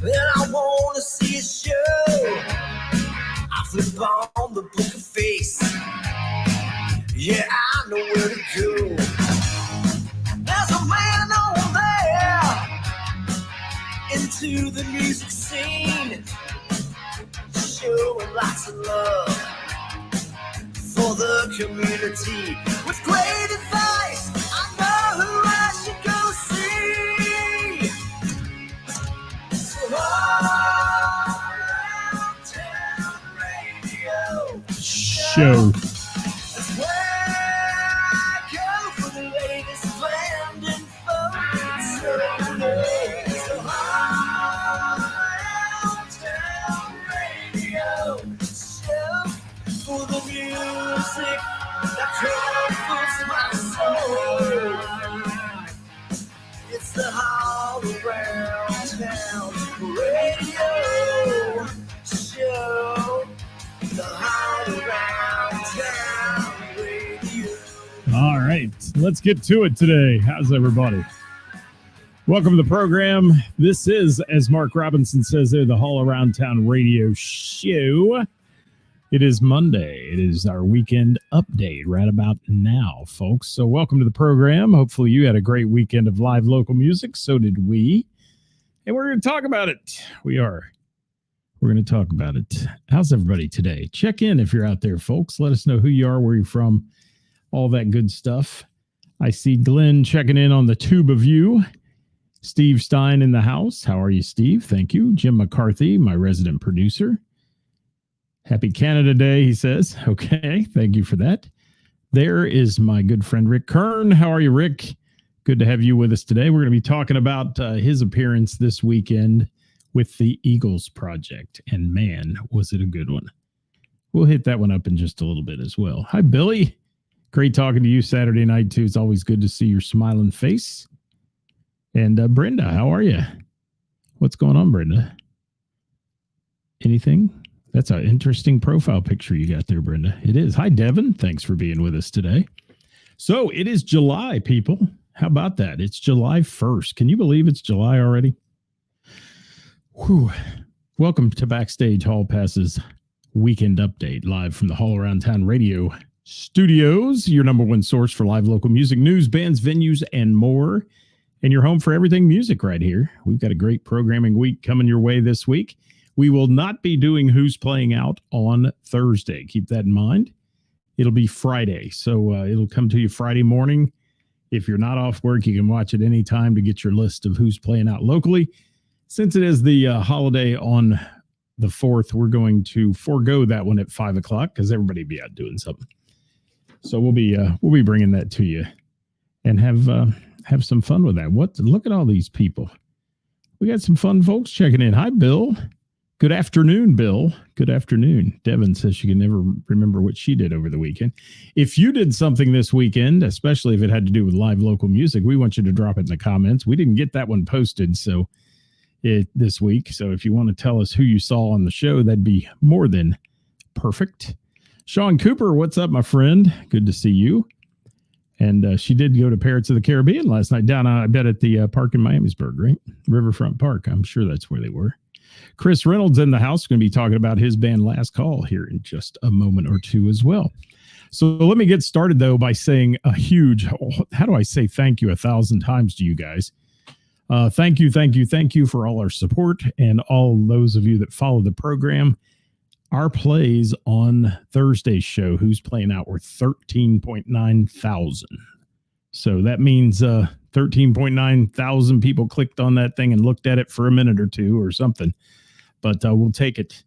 and I wanna see a show. I flip on the book of face. Yeah, I know where to go. There's a man over there into the music scene, showing lots of love for the community. With great advice, I know who I should go see. So around town radio Show. That's where I go for the latest band info. So around town radio show for the music that comforts my soul. It's the All Around Town Radio Show. The All Around Town Radio. All right, let's get to it today. How's everybody? Welcome to the program. This is, as Mark Robinson says there, the All Around Town Radio Show. It is Monday. It is our weekend update right about now, folks. So welcome to the program. Hopefully you had a great weekend of live local music. So did we. And we're going to talk about it. We're going to talk about it. How's everybody today? Check in if you're out there, folks. Let us know who you are, where you're from, all that good stuff. I see Glenn checking in on the tube of you. Steve Stein in the house. How are you, Steve? Thank you. Jim McCarthy, my resident producer. Happy Canada Day, he says. Okay, thank you for that. There is my good friend Rick Kern. How are you, Rick? Good to have you with us today. We're going to be talking about his appearance this weekend with the Eagles Project. And man, was it a good one. We'll hit that one up in just a little bit as well. Hi, Billy. Great talking to you Saturday night, too. It's always good to see your smiling face. And Brenda, how are you? What's going on, Brenda? Anything? That's an interesting profile picture you got there, Brenda. It is. Hi, Devin. Thanks for being with us today. So it is July, people. How about that? It's July 1st. Can you believe it's July already? Whew. Welcome to Backstage Hall Pass's weekend update, live from the All Around Town Radio Studios, your number one source for live local music, news, bands, venues, and more. And your home for everything music right here. We've got a great programming week coming your way this week. We will not be doing Who's Playing Out on Thursday. Keep that in mind. It'll be Friday. So it'll come to you Friday morning. If you're not off work, you can watch it anytime to get your list of who's playing out locally. Since it is the holiday on the 4th, we're going to forego that one at 5 o'clock because everybody will be out doing something. So we'll be bringing that to you and have some fun with that. Look at all these people. We got some fun folks checking in. Hi, Bill. Good afternoon, Bill. Good afternoon. Devin says she can never remember what she did over the weekend. If you did something this weekend, especially if it had to do with live local music, we want you to drop it in the comments. We didn't get that one posted this week. So if you want to tell us who you saw on the show, that'd be more than perfect. Sean Cooper, what's up, my friend? Good to see you. And she did go to Pirates of the Caribbean last night down, I bet, at the park in Miamisburg, right? Riverfront Park. I'm sure that's where they were. Chris Reynolds in the house, going to be talking about his band Last Call here in just a moment or two as well. So let me get started, though, by saying a huge, how do I say thank you 1,000 times to you guys? Thank you for all our support and all those of you that follow the program. Our plays on Thursday's show, Who's Playing Out, were 13.9 thousand. So that means 13.9 thousand people clicked on that thing and looked at it for a minute or two or something. But we'll take it.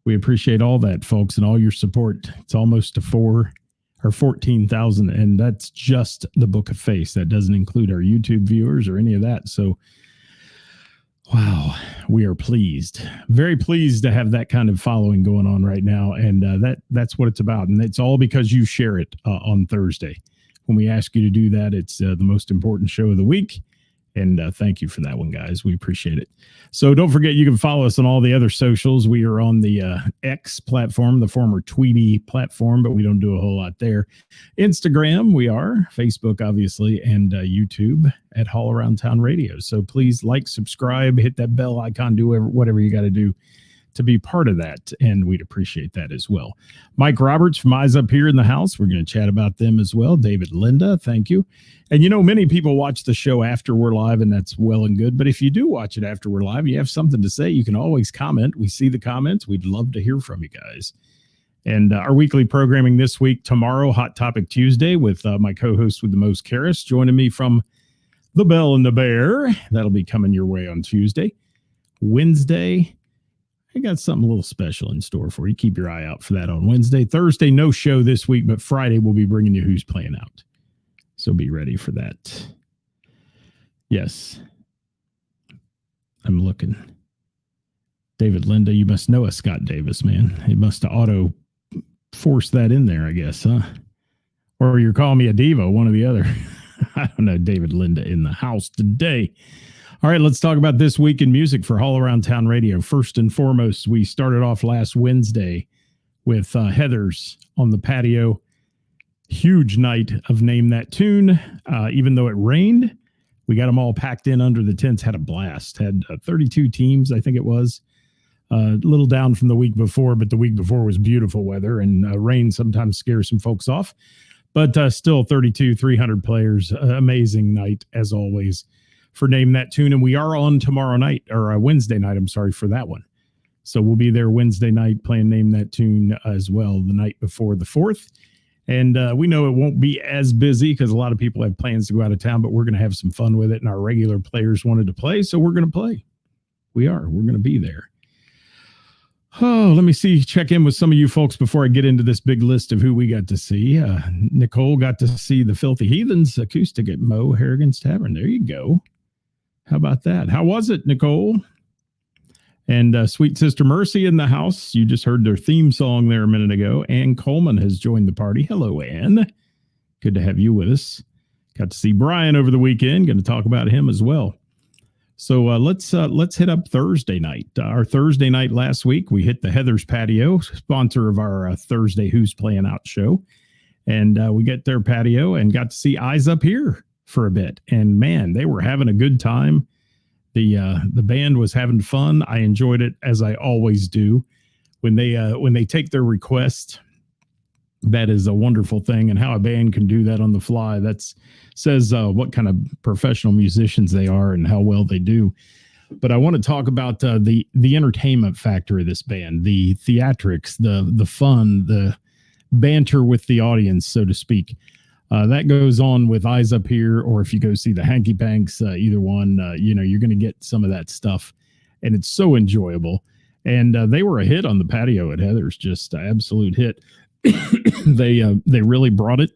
We appreciate all that, folks, and all your support. It's almost to 14,000, and that's just the Book of Face. That doesn't include our YouTube viewers or any of that. So, wow, we are pleased, very pleased to have that kind of following going on right now, and that's what it's about. And it's all because you share it on Thursday. When we ask you to do that, it's the most important show of the week, And thank you for that one, guys. We appreciate it. So don't forget, you can follow us on all the other socials. We are on the X platform, the former Tweety platform, but we don't do a whole lot there. Instagram, we are. Facebook, obviously, and YouTube at All Around Town Radio. So please like, subscribe, hit that bell icon, do whatever you got to do to be part of that, and we'd appreciate that as well. Mike Roberts from Eyes Up Here in the house. We're going to chat about them as well. David Linda, thank you. And many people watch the show after we're live, and that's well and good. But if you do watch it after we're live, you have something to say, you can always comment. We see the comments. We'd love to hear from you guys. And our weekly programming this week, tomorrow, Hot Topic Tuesday with my co-host with the most, Karis, joining me from The Bell and the Bear. That'll be coming your way on Tuesday. Wednesday, I got something a little special in store for you. Keep your eye out for that on Wednesday. Thursday, no show this week, but Friday we'll be bringing you Who's Playing Out. So be ready for that. Yes. I'm looking. David Linda, you must know a Scott Davis, man. He must have auto forced that in there, I guess, huh? Or you're calling me a diva, one or the other. I don't know. David Linda in the house today. All right, let's talk about this week in music for All Around Town Radio. First and foremost, we started off last Wednesday with Heathers on the patio. Huge night of Name That Tune. Even though it rained, we got them all packed in under the tents, had a blast. Had 32 teams, I think it was. A little down from the week before, but the week before was beautiful weather, and rain sometimes scares some folks off. But still 32, 300 players. Amazing night, as always, for Name That Tune. And we are on tomorrow night, or Wednesday night, I'm sorry, for that one. So we'll be there Wednesday night playing Name That Tune as well, the night before the 4th. And we know it won't be as busy because a lot of people have plans to go out of town, but we're going to have some fun with it. And our regular players wanted to play, so we're going to play. We're going to be there. Oh, let me see, check in with some of you folks before I get into this big list of who we got to see. Nicole got to see the Filthy Heathens acoustic at Mo Harrigan's Tavern. There you go. How about that? How was it, Nicole? And Sweet Sister Mercy in the house. You just heard their theme song there a minute ago. Ann Coleman has joined the party. Hello, Ann. Good to have you with us. Got to see Brian over the weekend. Going to talk about him as well. So let's hit up Thursday night. Our Thursday night last week, we hit the Heathers Patio, sponsor of our Thursday Who's Playing Out show. And we get their patio and got to see Eyes Up Here for a bit. And man, they were having a good time. The band was having fun. I enjoyed it, as I always do. When they take their request, that is a wonderful thing. And how a band can do that on the fly, that says what kind of professional musicians they are and how well they do. But I want to talk about the entertainment factor of this band, the theatrics, the fun, the banter with the audience, so to speak. That goes on with Eyes Up Here, or if you go see the Hanky Panks, either one, you're going to get some of that stuff. And it's so enjoyable. And they were a hit on the patio at Heathers, just an absolute hit. They really brought it.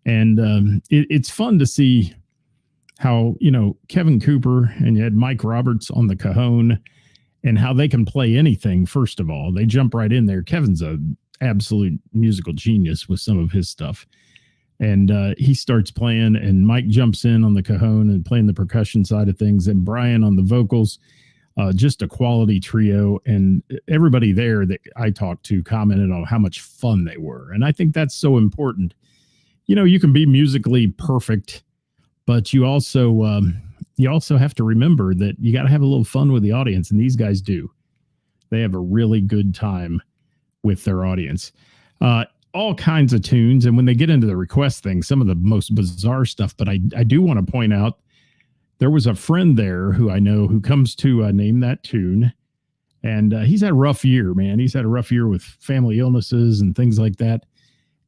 And it's fun to see how, Kevin Cooper and you had Mike Roberts on the cajon and how they can play anything. First of all, they jump right in there. Kevin's an absolute musical genius with some of his stuff. And he starts playing, and Mike jumps in on the cajon and playing the percussion side of things, and Brian on the vocals. Just a quality trio, and everybody there that I talked to commented on how much fun they were. And I think that's so important. You can be musically perfect, but you also have to remember that you got to have a little fun with the audience, and these guys do. They have a really good time with their audience. All kinds of tunes. And when they get into the request thing, some of the most bizarre stuff. But I do want to point out, there was a friend there who I know who comes to Name That Tune. And he's had a rough year, man. He's had a rough year with family illnesses and things like that.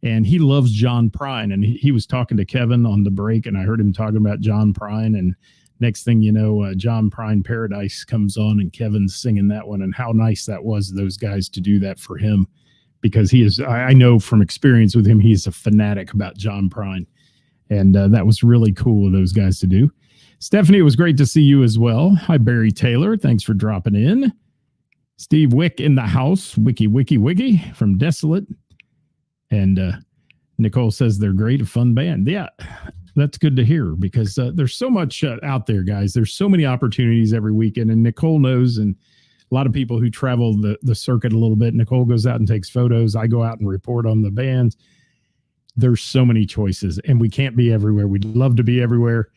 And he loves John Prine. And he was talking to Kevin on the break, and I heard him talking about John Prine. And next thing you know, John Prine Paradise comes on, and Kevin's singing that one. And how nice that was, those guys, to do that for him. Because he is, I know from experience with him, he's a fanatic about John Prine. And that was really cool of those guys to do. Stephanie, it was great to see you as well. Hi, Barry Taylor. Thanks for dropping in. Steve Wick in the house. Wiki from Desolate. And Nicole says they're great, a fun band. Yeah, that's good to hear, because there's so much out there, guys. There's so many opportunities every weekend, and Nicole knows, and a lot of people who travel the circuit a little bit. Nicole goes out and takes photos. I go out and report on the bands. There's so many choices, and we can't be everywhere. We'd love to be everywhere.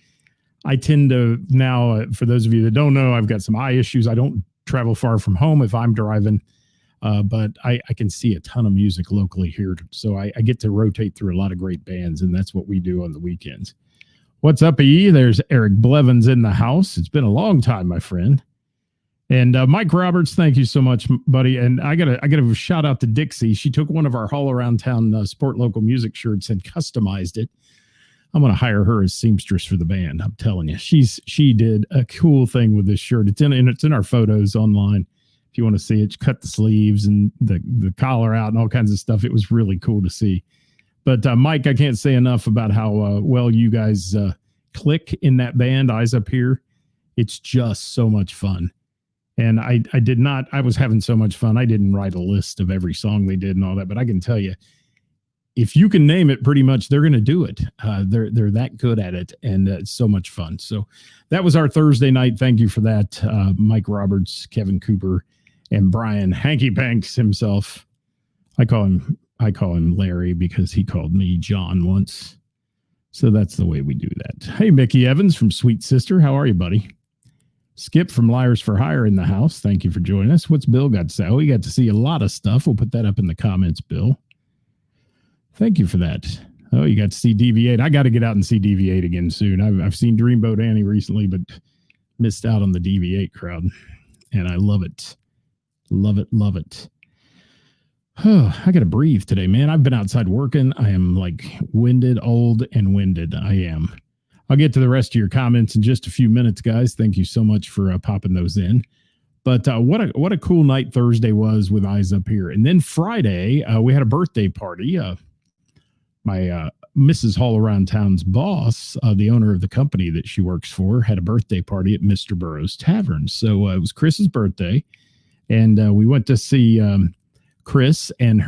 I tend to now, for those of you that don't know, I've got some eye issues. I don't travel far from home if I'm driving, but I can see a ton of music locally here. So I get to rotate through a lot of great bands, and that's what we do on the weekends. What's up, E? There's Eric Blevins in the house. It's been a long time, my friend. And Mike Roberts, thank you so much, buddy. And I gotta shout out to Dixie. She took one of our Haul Around Town Sport Local Music shirts and customized it. I'm gonna hire her as seamstress for the band. I'm telling you, she did a cool thing with this shirt. It's in our photos online. If you want to see it, cut the sleeves and the collar out and all kinds of stuff. It was really cool to see. But Mike, I can't say enough about how well you guys click in that band, Eyes Up Here. It's just so much fun. And I was having so much fun. I didn't write a list of every song they did and all that, but I can tell you, if you can name it, pretty much they're going to do it. They're that good at it, and it's so much fun. So that was our Thursday night. Thank you for that, Mike Roberts, Kevin Cooper, and Brian Hanky Panks himself. I call him Larry because he called me John once. So that's the way we do that. Hey, Mickey Evans from Sweet Sister. How are you, buddy? Skip from Liars for Hire in the house. Thank you for joining us. What's Bill got to say? Oh, we got to see a lot of stuff. We'll put that up in the comments, Bill. Thank you for that. Oh, you got to see DV8. I got to get out and see DV8 again soon. I've seen Dreamboat Annie recently, but missed out on the DV8 crowd. And I love it. Love it. Love it. Oh, I got to breathe today, man. I've been outside working. I am like old and winded. I am. I'll get to the rest of your comments in just a few minutes, guys. Thank you so much for popping those in. But what a cool night Thursday was with Eyes Up Here. And then Friday, we had a birthday party. My Mrs. Haul Around Town's boss, the owner of the company that she works for, had a birthday party at Mr. Burroughs Tavern. So it was Chris's birthday. And we went to see Chris and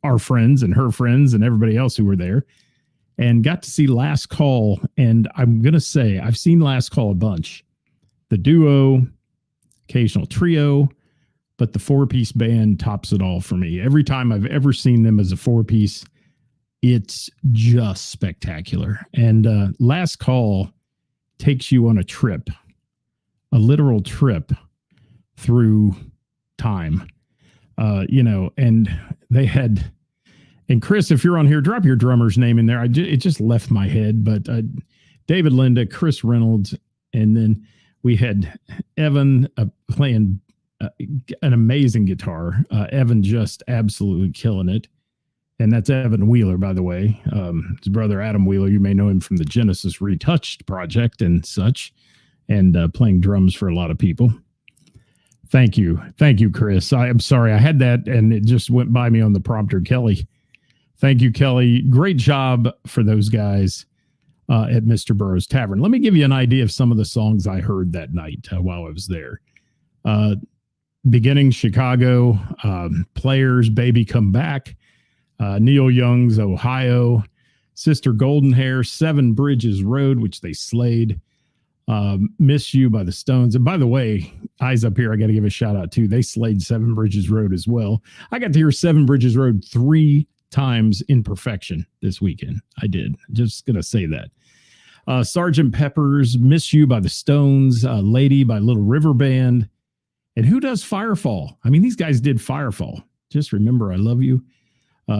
our friends and her friends and everybody else who were there, and got to see Last Call. And I'm going to say I've seen Last Call a bunch. The duo, occasional trio, but the four-piece band tops it all for me. Every time I've ever seen them as a four-piece, it's just spectacular. And Last Call takes you on a trip, a literal trip through time. And they had, and Chris, if you're on here, drop your drummer's name in there. It just left my head, but David Linda, Chris Reynolds, and then we had Evan playing an amazing guitar. Evan just absolutely killing it. And that's Evan Wheeler, by the way. His brother, Adam Wheeler, you may know him from the Genesis Retouched project and such, and playing drums for a lot of people. Thank you. Thank you, Chris. I'm sorry. I had that and it just went by me on the prompter. Kelly. Thank you, Kelly. Great job for those guys at Mr. Burroughs Tavern. Let me give you an idea of some of the songs I heard that night while I was there. Beginning Chicago, Players, Baby Come Back, Neil Young's Ohio, Sister Golden Hair, Seven Bridges Road, which they slayed. Miss You by the Stones. And by the way, Eyes Up Here, I got to give a shout out too. They slayed Seven Bridges Road as well. I got to hear Seven Bridges Road 3 times in perfection this weekend. I did. Just going to say that. Sgt. Pepper's, Miss You by the Stones, Lady by Little River Band. And who does Firefall? I mean, these guys did Firefall. Just Remember I Love You.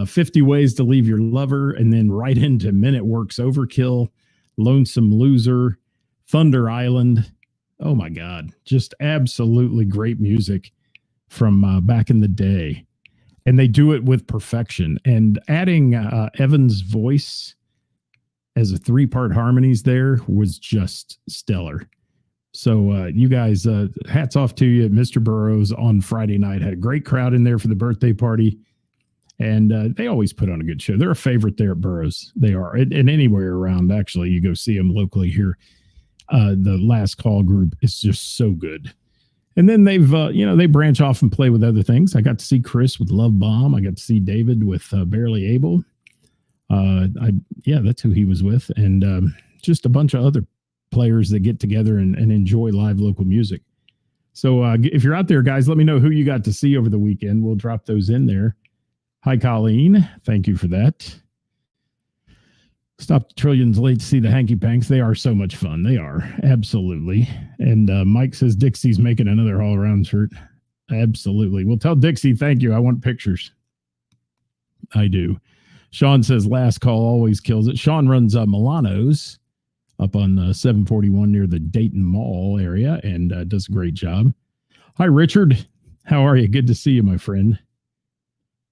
50 Ways to Leave Your Lover. And then right into Men at Work's Overkill, Lonesome Loser, Thunder Island. Oh my God. Just absolutely great music from back in the day. And they do it with perfection. And adding Evan's voice as a 3-part harmonies there was just stellar. So you guys, hats off to you at Mr. Burroughs on Friday night. Had a great crowd in there for the birthday party. And they always put on a good show. They're a favorite there at Burroughs. They are. And anywhere around, actually, you go see them locally here. The Last Call group is just so good. And then they've, they branch off and play with other things. I got to see Chris with Love Bomb. I got to see David with Barely Able. That's who he was with, and just a bunch of other players that get together and enjoy live local music. So if you're out there, guys, let me know who you got to see over the weekend. We'll drop those in there. Hi, Colleen. Thank you for that. Stopped trillions late to see the Hanky Panks. They are so much fun. They are. Absolutely. And Mike says Dixie's making another all-around shirt. Absolutely. Well, tell Dixie thank you. I want pictures. I do. Sean says last call always kills it. Sean runs Milano's up on 741 near the Dayton Mall area and does a great job. Hi, Richard. How are you? Good to see you, my friend.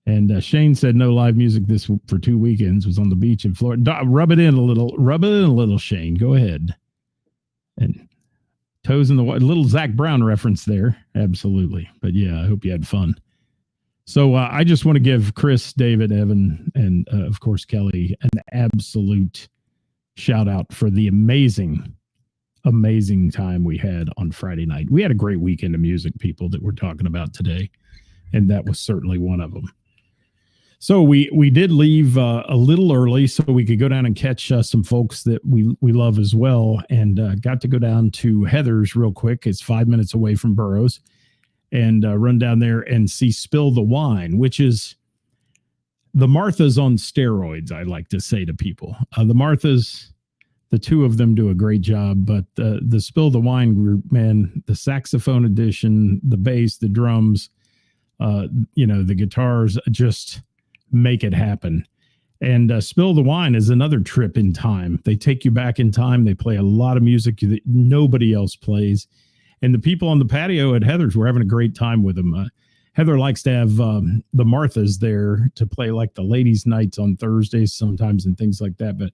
And Shane said no live music for 2 weekends. Was on the beach in Florida. Rub it in a little, Shane. Go ahead. And toes in the water. Little Zach Brown reference there. Absolutely. But yeah, I hope you had fun. So I just want to give Chris, David, Evan, and of course Kelly an absolute shout out for the amazing time we had on Friday night. We had a great weekend of music, people, that we're talking about today, and that was certainly one of them. So we did leave a little early so we could go down and catch some folks that we love as well, and got to go down to Heather's real quick. It's 5 minutes away from Burroughs, and run down there and see Spill the Wine, which is the Marthas on steroids, I like to say to people. The Marthas, the two of them do a great job, but the Spill the Wine group, man, the saxophone edition, the bass, the drums, the guitars just make it happen. And Spill the Wine is another trip in time. They take you back in time. They play a lot of music that nobody else plays. And the people on the patio at Heather's were having a great time with them. Heather likes to have the Marthas there to play like the ladies' nights on Thursdays sometimes and things like that. But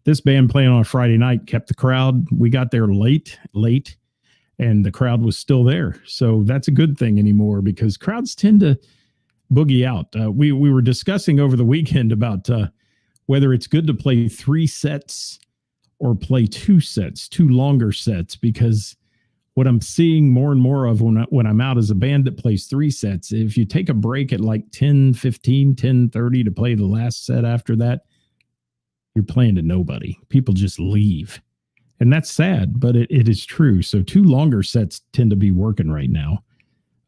this band playing on a Friday night kept the crowd. We got there late, and the crowd was still there. So that's a good thing anymore because crowds tend to boogie out. We were discussing over the weekend about whether it's good to play 3 sets or play 2 sets, 2 longer sets, because what I'm seeing more and more of when I'm out as a band that plays 3 sets, if you take a break at like 10:15, 10:30 to play the last set after that, you're playing to nobody. People just leave. And that's sad, but it is true. So 2 longer sets tend to be working right now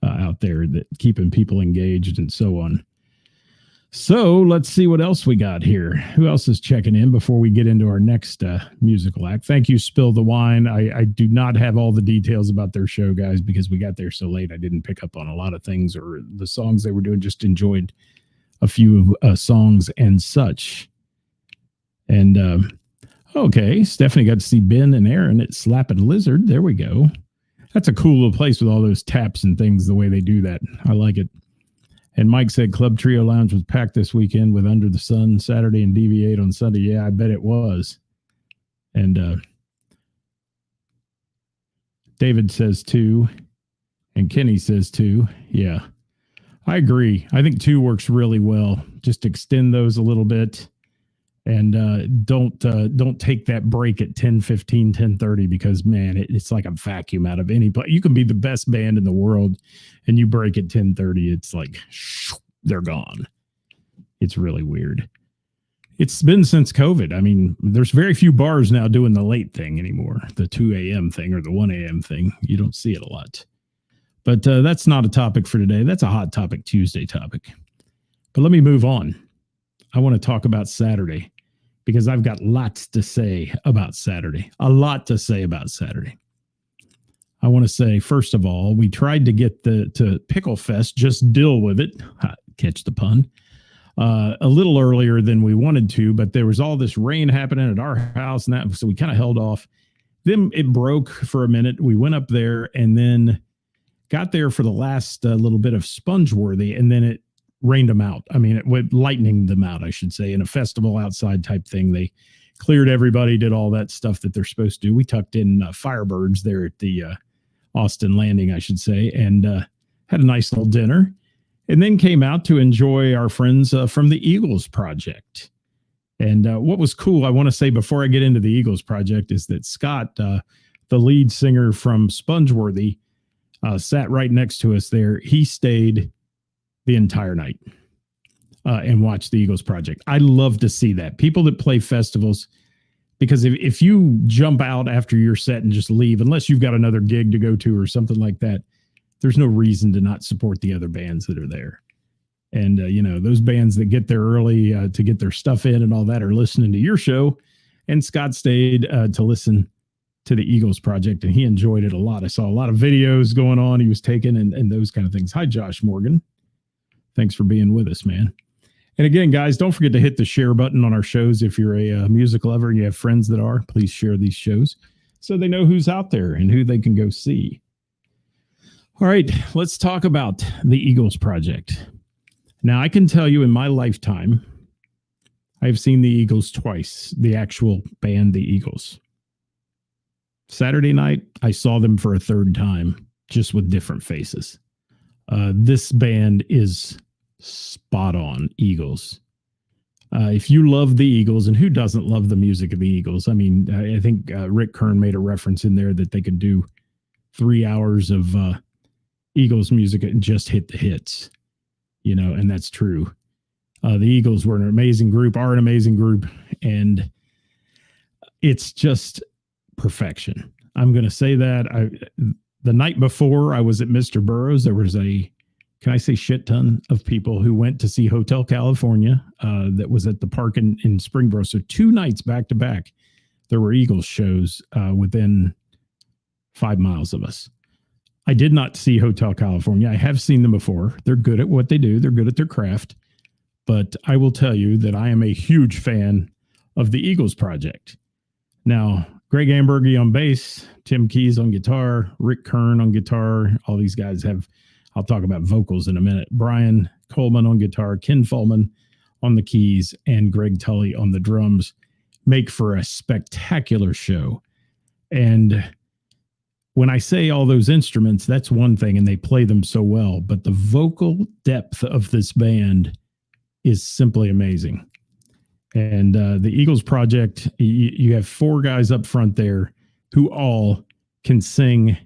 out there, that keeping people engaged and so on. So let's see what else we got here. Who else is checking in before we get into our next musical act? Thank you, Spill the Wine. I do not have all the details about their show, guys, because we got there so late. I didn't pick up on a lot of things or the songs they were doing. Just enjoyed a few songs and such. And okay, Stephanie got to see Ben and Aaron at Slappin' Lizard. There we go. That's a cool little place with all those taps and things, the way they do that. I like it. And Mike said Club Trio Lounge was packed this weekend with Under the Sun Saturday and DV8 on Sunday. Yeah, I bet it was. And David says 2. And Kenny says 2. Yeah, I agree. I think 2 works really well. Just extend those a little bit. And don't take that break at 10:15, 10:30 because, man, it's like a vacuum out of any place. You can be the best band in the world and you break at 10:30. It's like they're gone. It's really weird. It's been since COVID. I mean, there's very few bars now doing the late thing anymore, the 2 a.m. thing or the 1 a.m. thing. You don't see it a lot. But that's not a topic for today. That's a Hot Topic Tuesday topic. But let me move on. I want to talk about Saturday, because I've got lots to say about Saturday. A lot to say about Saturday. I want to say, first of all, we tried to get to Pickle Fest, just deal with it, catch the pun, a little earlier than we wanted to, but there was all this rain happening at our house, and that, so we kind of held off. Then it broke for a minute. We went up there and then got there for the last little bit of Spongeworthy, and then it rained them out. I mean, it went lightning them out, I should say, in a festival outside type thing. They cleared everybody, did all that stuff that they're supposed to do. We tucked in Firebirds there at the Austin Landing, I should say, and had a nice little dinner, and then came out to enjoy our friends from the Eagles Project. And what was cool, I want to say before I get into the Eagles Project, is that Scott, the lead singer from Spongeworthy, sat right next to us there. He stayed the entire night. and watch the Eagles Project. I love to see that. People that play festivals, because if you jump out after your set and just leave, unless you've got another gig to go to or something like that, there's no reason to not support the other bands that are there. And, those bands that get there early to get their stuff in and all that are listening to your show. And Scott stayed to listen to the Eagles Project, and he enjoyed it a lot. I saw a lot of videos going on he was taking and those kind of things. Hi, Josh Morgan. Thanks for being with us, man. And again, guys, don't forget to hit the share button on our shows. If you're a music lover and you have friends that are, please share these shows so they know who's out there and who they can go see. All right, let's talk about the Eagles Project. Now, I can tell you in my lifetime, I've seen the Eagles twice, the actual band, the Eagles. Saturday night, I saw them for a third time, just with different faces. This band is spot on Eagles. If you love the Eagles, and who doesn't love the music of the Eagles? I mean, I think Rick Kern made a reference in there that they could do 3 hours of Eagles music and just hit the hits, and that's true. The Eagles were an amazing group, are an amazing group, and it's just perfection. I'm going to say that. The night before I was at Mr. Burroughs, there was can I say shit ton of people who went to see Hotel California that was at the park in Springboro. So 2 nights back to back, there were Eagles shows within 5 miles of us. I did not see Hotel California. I have seen them before. They're good at what they do. They're good at their craft. But I will tell you that I am a huge fan of the Eagles Project. Now, Greg Ambergy on bass, Tim Keys on guitar, Rick Kern on guitar. All these guys have, I'll talk about vocals in a minute. Brian Coleman on guitar, Ken Fulman on the keys, and Greg Tully on the drums make for a spectacular show. And when I say all those instruments, that's one thing, and they play them so well. But the vocal depth of this band is simply amazing. And the Eagles Project, you have 4 guys up front there who all can sing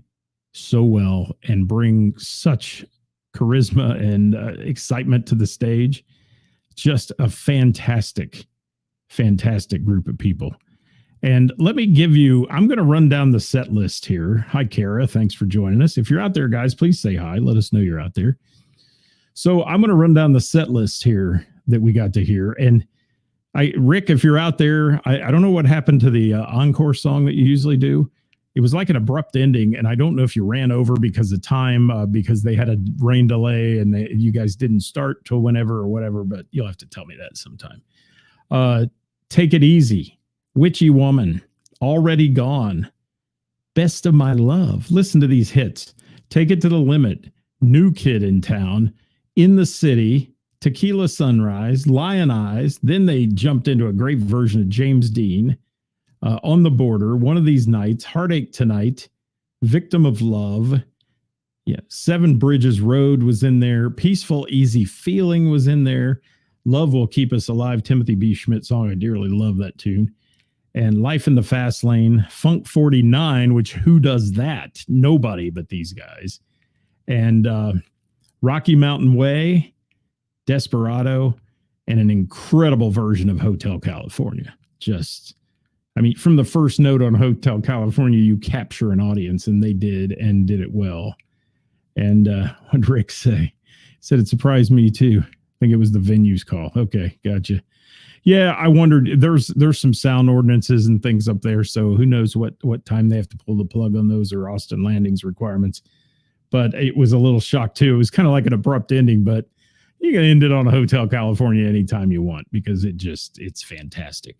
so well and bring such charisma and excitement to the stage. Just a fantastic, fantastic group of people. And let me I'm going to run down the set list here. Hi, Kara. Thanks for joining us. If you're out there, guys, please say hi. Let us know you're out there. So I'm going to run down the set list here that we got to hear. And Rick, if you're out there, I don't know what happened to the encore song that you usually do. It was like an abrupt ending, and I don't know if you ran over because of time, because they had a rain delay and you guys didn't start till whenever or whatever, but you'll have to tell me that sometime. Take It Easy, Witchy Woman, Already Gone, Best of My Love. Listen to these hits. Take It to the Limit, New Kid in Town, In the City, Tequila Sunrise, Lion Eyes. Then they jumped into a great version of James Dean, On the Border, One of These Nights, Heartache Tonight, Victim of Love. Yeah, Seven Bridges Road was in there. Peaceful, Easy Feeling was in there. Love Will Keep Us Alive, Timothy B. Schmidt song. I dearly love that tune. And Life in the Fast Lane, Funk 49, which who does that? Nobody but these guys. And Rocky Mountain Way, Desperado, and an incredible version of Hotel California. From the first note on Hotel California, you capture an audience, and they did, and did it well. And what did Rick say? He said it surprised me too. I think it was the venue's call. Okay, gotcha. Yeah, I wondered. There's some sound ordinances and things up there, so who knows what time they have to pull the plug on those, or Austin Landing's requirements. But it was a little shock too. It was kind of like an abrupt ending, but you can end it on a Hotel California anytime you want, because it's fantastic.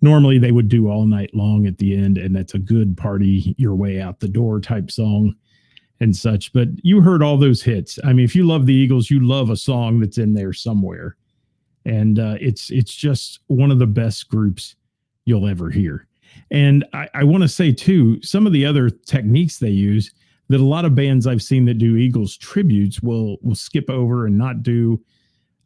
Normally they would do All Night Long at the end, and that's a good party your way out the door type song and such. But you heard all those hits. I mean, if you love the Eagles, you love a song that's in there somewhere. And it's just one of the best groups you'll ever hear. And I want to say too, some of the other techniques they use that a lot of bands I've seen that do Eagles tributes will skip over and not do.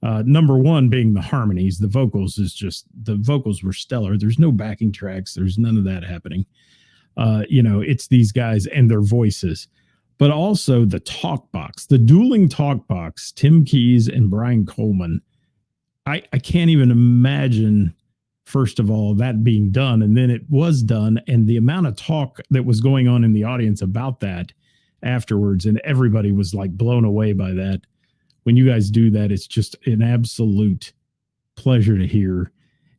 Number one being the harmonies. The vocals were stellar. There's no backing tracks. There's none of that happening. It's these guys and their voices, but also the talk box, the dueling talk box, Tim Keys and Brian Coleman. I can't even imagine, first of all, that being done. And then it was done. And the amount of talk that was going on in the audience about that afterwards, and everybody was like blown away by that. When you guys do that, it's just an absolute pleasure to hear.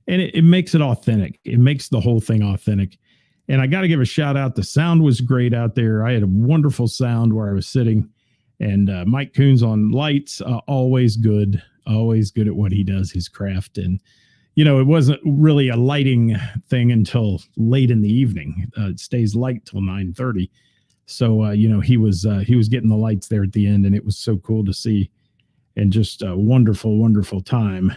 And it makes it authentic. It makes the whole thing authentic. And I got to give a shout out. The sound was great out there. I had a wonderful sound where I was sitting. And Mike Coons on lights, always good at what he does, his craft. And, you know, it wasn't really a lighting thing until late in the evening. It stays light till 9:30. So, you know, he was getting the lights there at the end, and it was so cool to see. And just a wonderful, wonderful time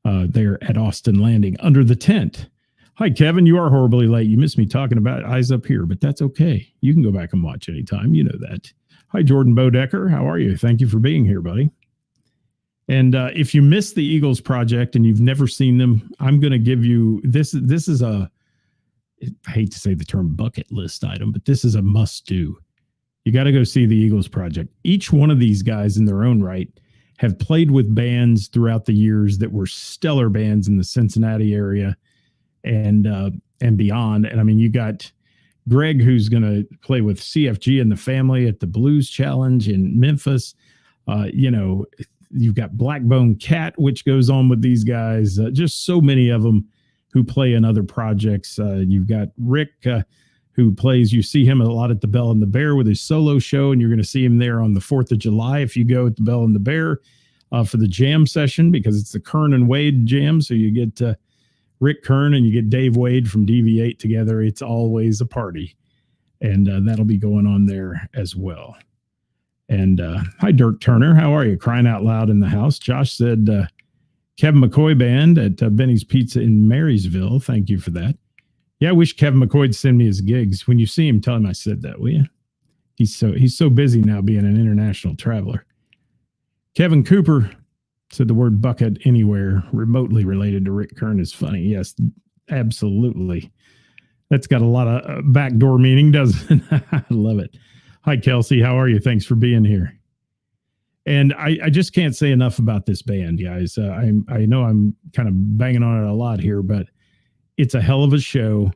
there at Austin Landing under the tent. Hi, Kevin. You are horribly late. You missed me talking about Eyes Up Here, but that's okay. You can go back and watch anytime. You know that. Hi, Jordan Bodecker. How are you? Thank you for being here, buddy. And if you missed the Eagles Project and you've never seen them, I'm going to give you this. This is I hate to say the term bucket list item, but this is a must do. You got to go see the Eagles Project. Each one of these guys in their own right have played with bands throughout the years that were stellar bands in the Cincinnati area and beyond. And I mean, you got Greg, who's going to play with CFG and the Family at the Blues Challenge in Memphis. You know, you've got Blackbone Cat, which goes on with these guys. Just so many of them who play in other projects. You've got Rick, who plays, you see him a lot at the Bell and the Bear with his solo show, and you're going to see him there on the 4th of July if you go at the Bell and the Bear for the jam session, because it's the Kern and Wade jam. So you get Rick Kern and you get Dave Wade from DV8 together. It's always a party, and that'll be going on there as well. And hi, Dirk Turner. How are you? Crying out loud in the house. Josh said Kevin McCoy Band at Benny's Pizza in Marysville. Thank you for that. Yeah, I wish Kevin McCoy'd send me his gigs. When you see him, tell him I said that, will you? He's so busy now being an international traveler. Kevin Cooper said the word bucket anywhere remotely related to Rick Kern is funny. Yes, absolutely. That's got a lot of backdoor meaning, doesn't it? I love it. Hi, Kelsey. How are you? Thanks for being here. And I just can't say enough about this band, guys. I know I'm kind of banging on it a lot here, but it's a hell of a show.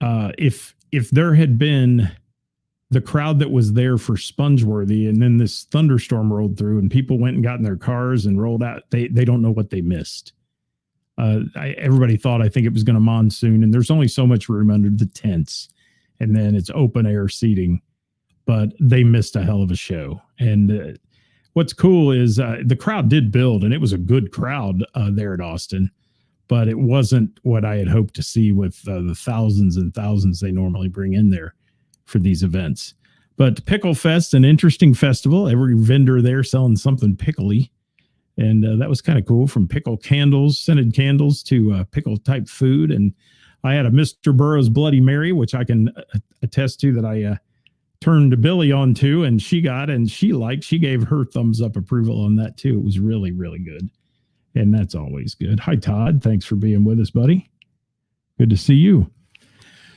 If there had been the crowd that was there for Spongeworthy, and then this thunderstorm rolled through and people went and got in their cars and rolled out, they don't know what they missed. Everybody thought, I think it was going to monsoon, and there's only so much room under the tents, and then it's open air seating, but they missed a hell of a show. And what's cool is the crowd did build, and it was a good crowd there at Austin, but it wasn't what I had hoped to see with the thousands and thousands they normally bring in there for these events. But Pickle Fest, an interesting festival. Every vendor there selling something pickly. And that was kind of cool, from pickle candles, scented candles, to pickle type food. And I had a Mr. Burroughs Bloody Mary, which I can attest to that I turned Billy on to, and she got, and she gave her thumbs up approval on that too. It was really, really good. And that's always good. Hi, Todd. Thanks for being with us, buddy. Good to see you.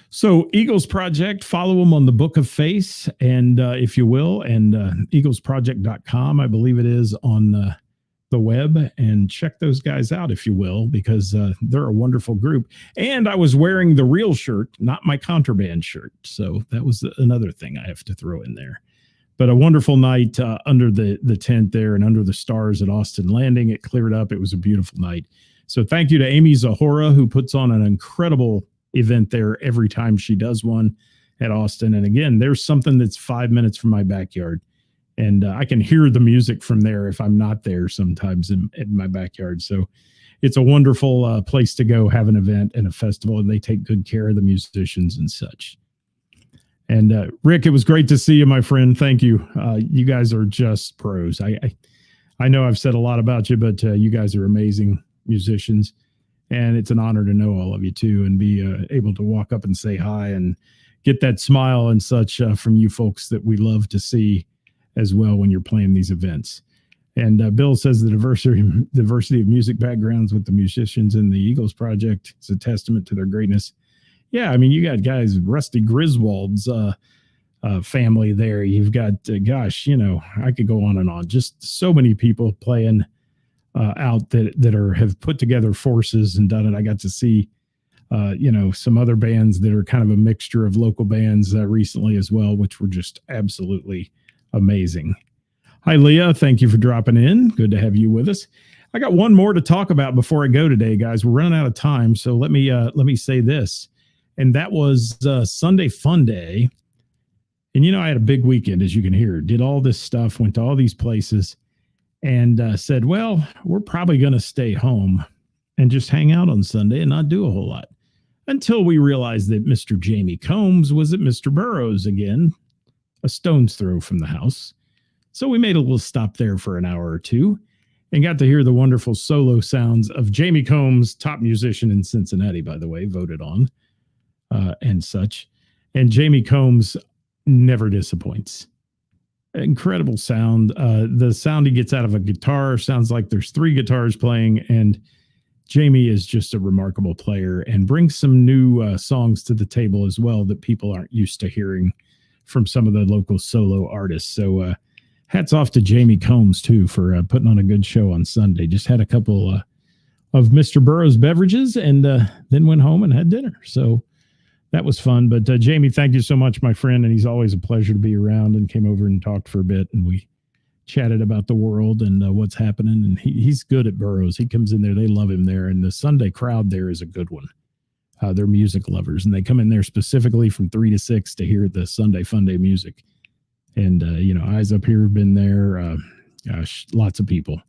So Eagles Project, follow them on the Book of Face, and if you will, and eaglesproject.com, I believe it is, on the web, and check those guys out if you will, because they're a wonderful group. And I was wearing the real shirt, not my contraband shirt. So that was another thing I have to throw in there. But a wonderful night under the tent there and under the stars at Austin Landing. It cleared up. It was a beautiful night. So thank you to Amy Zahora, who puts on an incredible event there every time she does one at Austin. And again, there's something that's 5 minutes from my backyard, and I can hear the music from there if I'm not there sometimes in my backyard. So it's a wonderful place to go have an event and a festival, and they take good care of the musicians and such. And Rick, it was great to see you, my friend. Thank you. You guys are just pros. I know I've said a lot about you, but you guys are amazing musicians. And it's an honor to know all of you too, and be able to walk up and say hi and get that smile and such from you folks that we love to see as well when you're playing these events. And Bill says the diversity of music backgrounds with the musicians in the Eagles Project is a testament to their greatness. Yeah, I mean, you got guys, Rusty Griswold's family there. You've got, gosh, you know, I could go on and on. Just so many people playing out that have put together forces and done it. I got to see some other bands that are kind of a mixture of local bands recently as well, which were just absolutely amazing. Hi, Leah. Thank you for dropping in. Good to have you with us. I got one more to talk about before I go today, guys. We're running out of time, so let me say this, and that was Sunday Fun Day. And I had a big weekend, as you can hear. Did all this stuff, went to all these places, and said, well, we're probably going to stay home and just hang out on Sunday and not do a whole lot. Until we realized that Mr. Jamie Combs was at Mr. Burroughs again, a stone's throw from the house. So we made a little stop there for an hour or two and got to hear the wonderful solo sounds of Jamie Combs, top musician in Cincinnati, by the way, voted on and such. And Jamie Combs never disappoints. Incredible sound. The sound he gets out of a guitar sounds like there's 3 guitars playing, and Jamie is just a remarkable player and brings some new songs to the table as well that people aren't used to hearing from some of the local solo artists. So hats off to Jamie Combs, too, for putting on a good show on Sunday. Just had a couple of Mr. Burroughs beverages and then went home and had dinner. So that was fun. But Jamie, thank you so much, my friend. And he's always a pleasure to be around, and came over and talked for a bit. And we chatted about the world and what's happening. And he's good at Burroughs. He comes in there. They love him there. And the Sunday crowd there is a good one. They're music lovers, and they come in there specifically from 3 to 6 to hear the Sunday Fun Day music. And, Eyes Up Here have been there. Lots of people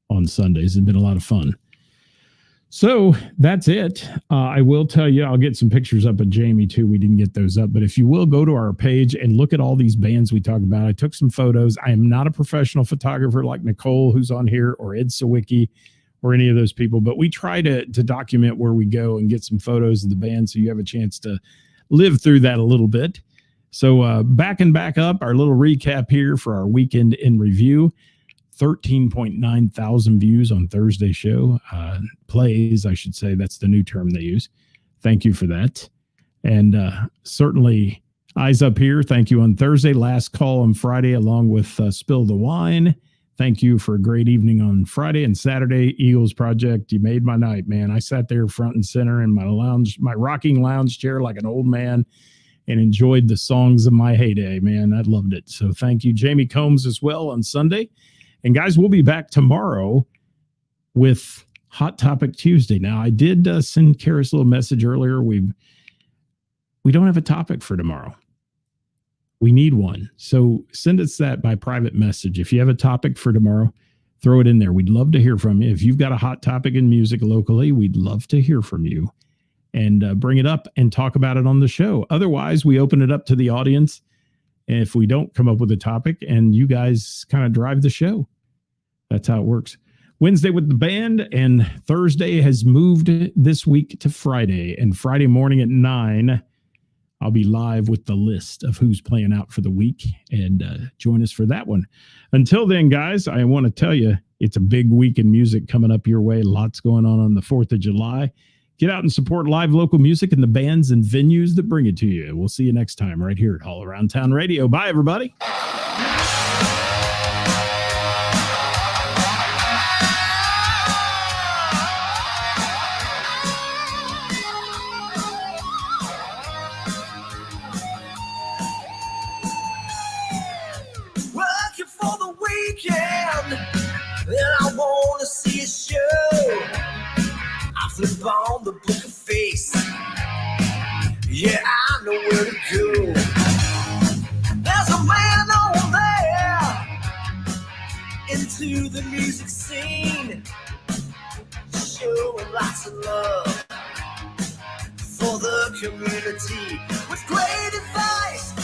on Sundays. It's been a lot of fun. So that's it. I will tell you, I'll get some pictures up of Jamie too. We didn't get those up, but if you will go to our page and look at all these bands we talk about. I took some photos. I am not a professional photographer like Nicole, who's on here, or Ed Sawicki, or any of those people, but we try to document where we go and get some photos of the band, so you have a chance to live through that a little bit. So back up, our little recap here for our weekend in review. 13.9 thousand views on Thursday's show. Plays, I should say. That's the new term they use. Thank you for that. And certainly Eyes Up Here. Thank you on Thursday. Last call on Friday, along with Spill the Wine. Thank you for a great evening on Friday and Saturday. Eagles Project, you made my night, man. I sat there front and center in my rocking lounge chair like an old man and enjoyed the songs of my heyday, man. I loved it. So thank you, Jamie Combs, as well on Sunday. And guys, we'll be back tomorrow with Hot Topic Tuesday. Now, I did send Karis a little message earlier. We don't have a topic for tomorrow. We need one. So send us that by private message. If you have a topic for tomorrow, throw it in there. We'd love to hear from you. If you've got a hot topic in music locally, we'd love to hear from you and bring it up and talk about it on the show. Otherwise, we open it up to the audience. And if we don't come up with a topic, and you guys kind of drive the show. That's how it works. Wednesday with the band, and Thursday has moved this week to Friday. And Friday morning at 9, I'll be live with the list of who's playing out for the week, and join us for that one. Until then, guys, I want to tell you, it's a big week in music coming up your way. Lots going on the 4th of July. Get out and support live local music and the bands and venues that bring it to you. We'll see you next time right here at All Around Town Radio. Bye, everybody. Working for the weekend, and I want to see a show. I flip on the book of face. Yeah, I know where to go. There's a man over there into the music scene, showing lots of love for the community with great advice.